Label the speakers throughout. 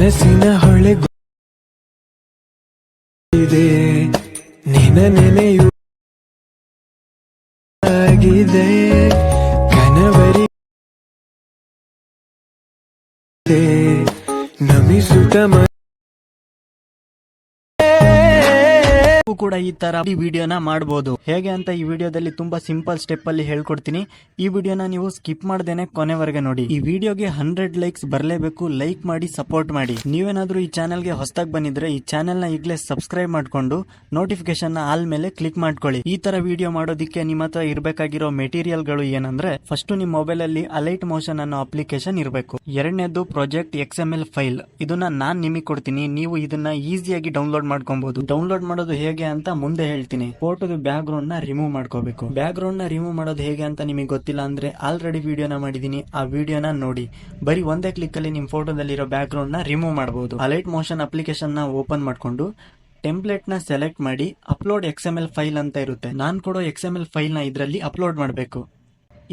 Speaker 1: ಕನಸಿನ ಹೊಳೆಗಿದೆ ನಿನ ನೆನೆಯು ಆಗಿದೆ ಕನವರಿ ನಮಿಸುತ್ತ
Speaker 2: ಕೂಡ ಈ ತರ ವಿಡಿಯೋನ ಮಾಡಬಹುದು. ಹೇಗೆ ಅಂತ ಈ ವಿಡಿಯೋದಲ್ಲಿ ತುಂಬಾ ಸಿಂಪಲ್ ಸ್ಟೆಪ್ ಅಲ್ಲಿ ಹೇಳ್ಕೊಡ್ತೀನಿ. ಈ ವಿಡಿಯೋನ ನೀವು ಸ್ಕಿಪ್ ಮಾಡದೇನೆ ಕೊನೆವರೆಗೆ ನೋಡಿ. ಈ ವಿಡಿಯೋಗೆ 100 ಲೈಕ್ಸ್ ಬರಲೇಬೇಕು. ಲೈಕ್ ಮಾಡಿ ಸಪೋರ್ಟ್ ಮಾಡಿ. ನೀವೇನಾದ್ರೂ ಈ ಚಾನೆಲ್ಗೆ ಹೊಸದಾಗಿ ಬಂದಿದ್ರೆ ಈ ಚಾನೆಲ್ ನ ಈಗಲೇ ಸಬ್ಸ್ಕ್ರೈಬ್ ಮಾಡ್ಕೊಂಡು ನೋಟಿಫಿಕೇಶನ್ ನ ಆಲ್ ಮೇಲೆ ಕ್ಲಿಕ್ ಮಾಡ್ಕೊಳ್ಳಿ. ಈ ತರ ವಿಡಿಯೋ ಮಾಡೋದಿಕ್ಕೆ ನಿಮ್ಮ ಹತ್ರ ಇರಬೇಕಾಗಿರೋ ಮೆಟೀರಿಯಲ್ ಗಳು ಏನಂದ್ರೆ, ಫಸ್ಟ್ ನಿಮ್ಮ ಮೊಬೈಲ್ ಅಲ್ಲಿ ಅಲೈಟ್ ಮೋಷನ್ ಅನ್ನೋ ಅಪ್ಲಿಕೇಶನ್ ಇರಬೇಕು. ಎರಡನೇದು ಪ್ರಾಜೆಕ್ಟ್ XML ಫೈಲ್. ಇದನ್ನ ನಾನ್ ನಿಮಗೆ ಕೊಡ್ತೀನಿ. ನೀವು ಇದನ್ನ ಈಸಿಯಾಗಿ ಡೌನ್ಲೋಡ್ ಮಾಡ್ಕೊಬಹುದು. ಡೌನ್ಲೋಡ್ ಮಾಡೋದು ಹೇಗೆ ಅಂತ ಮುಂದೆ ಹೇಳ್ತೀನಿ. ಫೋಟೋದ ಬ್ಯಾಕ್ ಗ್ರೌಂಡ್ ನ ರಿಮೂವ್ ಮಾಡ್ಕೋಬೇಕು. ಬ್ಯಾಕ್ ಗ್ರೌಂಡ್ ನ ರಿಮೂವ್ ಮಾಡೋದು ಹೇಗೆ ಅಂತ ನಿಮಗೆ ಗೊತ್ತಿಲ್ಲ ಅಂದ್ರೆ ಆಲ್ರೆಡಿ ವಿಡಿಯೋನ ಮಾಡಿದೀನಿ, ಆ ವಿಡಿಯೋನ ನೋಡಿ. ಬರೀ ಒಂದೇ ಕ್ಲಿಕ್ ಅಲ್ಲಿ ನಿಮ್ ಫೋಟೋದಲ್ಲಿರೋ ಬ್ಯಾಕ್ ಗ್ರೌಂಡ್ ನ ರಿಮೂವ್ ಮಾಡಬಹುದು. ಅಲೈಟ್ ಮೋಷನ್ ಅಪ್ಲಿಕೇಶನ್ ನ ಓಪನ್ ಮಾಡ್ಕೊಂಡು ಟೆಂಪ್ಲೇಟ್ ನ ಸೆಲೆಕ್ಟ್ ಮಾಡಿ ಅಪ್ಲೋಡ್ XML ಫೈಲ್ ಅಂತ ಇರುತ್ತೆ. ನಾನ್ ಕೊಡೋ XML ಫೈಲ್ ನ ಇದರಲ್ಲಿ ಅಪ್ಲೋಡ್ ಮಾಡಬೇಕು.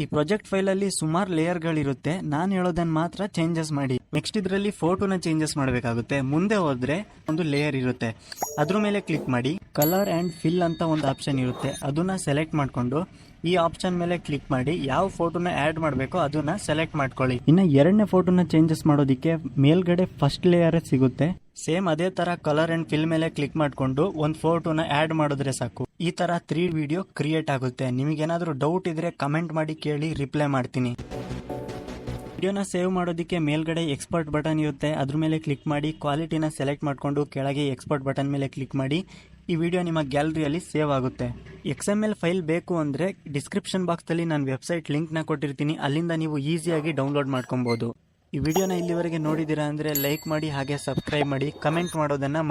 Speaker 2: ಈ ಪ್ರಾಜೆಕ್ಟ್ ಫೈಲ್ ಅಲ್ಲಿ ಸುಮಾರು ಲೇಯರ್ ಗಳಿರುತ್ತೆ. ನಾನು ಹೇಳೋದನ್ನ ಮಾತ್ರ ಚೇಂಜಸ್ ಮಾಡಿ. ನೆಕ್ಸ್ಟ್ ಇದರಲ್ಲಿ ಫೋಟೋನ ಚೇಂಜಸ್ ಮಾಡಬೇಕಾಗುತ್ತೆ. ಮುಂದೆ ಹೋದ್ರೆ ಒಂದು ಲೇಯರ್ ಇರುತ್ತೆ, ಅದ್ರ ಮೇಲೆ ಕ್ಲಿಕ್ ಮಾಡಿ ಕಲರ್ ಅಂಡ್ ಫಿಲ್ ಅಂತ ಒಂದು ಆಪ್ಷನ್ ಇರುತ್ತೆ. ಅದನ್ನ ಸೆಲೆಕ್ಟ್ ಮಾಡ್ಕೊಂಡು ಈ ಆಪ್ಷನ್ ಮೇಲೆ ಕ್ಲಿಕ್ ಮಾಡಿ ಯಾವ ಫೋಟೋನ ಆಡ್ ಮಾಡಬೇಕೋ ಅದನ್ನ ಸೆಲೆಕ್ಟ್ ಮಾಡ್ಕೊಳ್ಳಿ. ಇನ್ನು ಎರಡನೇ ಫೋಟೋನ ಚೇಂಜಸ್ ಮಾಡೋದಿಕ್ಕೆ ಮೇಲ್ಗಡೆ ಫಸ್ಟ್ ಲೇಯರ್ ಸಿಗುತ್ತೆ. ಸೇಮ್ ಅದೇ ತರ ಕಲರ್ ಅಂಡ್ ಫಿಲ್ ಮೇಲೆ ಕ್ಲಿಕ್ ಮಾಡ್ಕೊಂಡು ಒಂದು ಫೋಟೋನ ಆಡ್ ಮಾಡಿದ್ರೆ ಸಾಕು. ಈ ತರ 3 ವಿಡಿಯೋ ಕ್ರಿಯೇಟ್ ಆಗುತ್ತೆ. ನಿಮಗೇನಾದ್ರೂ ಡೌಟ್ ಇದ್ರೆ ಕಮೆಂಟ್ ಮಾಡಿ ಕೇಳಿ, ರಿಪ್ಲೈ ಮಾಡ್ತೀನಿ. ವಿಡಿಯೋನ ಸೇವ್ ಮಾಡೋದಕ್ಕೆ ಮೇಲ್ಗಡೆ ಎಕ್ಸ್ಪೋರ್ಟ್ ಬಟನ್ ಇರುತ್ತೆ, ಅದ್ರ ಮೇಲೆ ಕ್ಲಿಕ್ ಮಾಡಿ ಕ್ವಾಲಿಟಿನ ಸೆಲೆಕ್ಟ್ ಮಾಡ್ಕೊಂಡು ಕೆಳಗೆ ಎಕ್ಸ್ಪೋರ್ಟ್ ಬಟನ್ ಮೇಲೆ ಕ್ಲಿಕ್ ಮಾಡಿ ಈ ವಿಡಿಯೋ ನಿಮ್ಮ ಗ್ಯಾಲರಿಯಲ್ಲಿ ಸೇವ್ ಆಗುತ್ತೆ. XML ಫೈಲ್ ಬೇಕು ಅಂದ್ರೆ ಡಿಸ್ಕ್ರಿಪ್ಷನ್ ಬಾಕ್ಸ್ ಅಲ್ಲಿ ನಾನು ವೆಬ್ಸೈಟ್ ಲಿಂಕ್ ನ ಕೊಟ್ಟಿರ್ತೀನಿ, ಅಲ್ಲಿಂದ ನೀವು ಈಸಿಯಾಗಿ ಡೌನ್ಲೋಡ್ ಮಾಡ್ಕೊಬಹುದು. ಈ ವಿಡಿಯೋನ ಇಲ್ಲಿವರೆಗೆ ನೋಡಿದೀರಾ ಅಂದ್ರೆ ಲೈಕ್ ಮಾಡಿ, ಹಾಗೆ ಸಬ್ಸ್ಕ್ರೈಬ್ ಮಾಡಿ, ಕಮೆಂಟ್ ಮಾಡೋದನ್ನ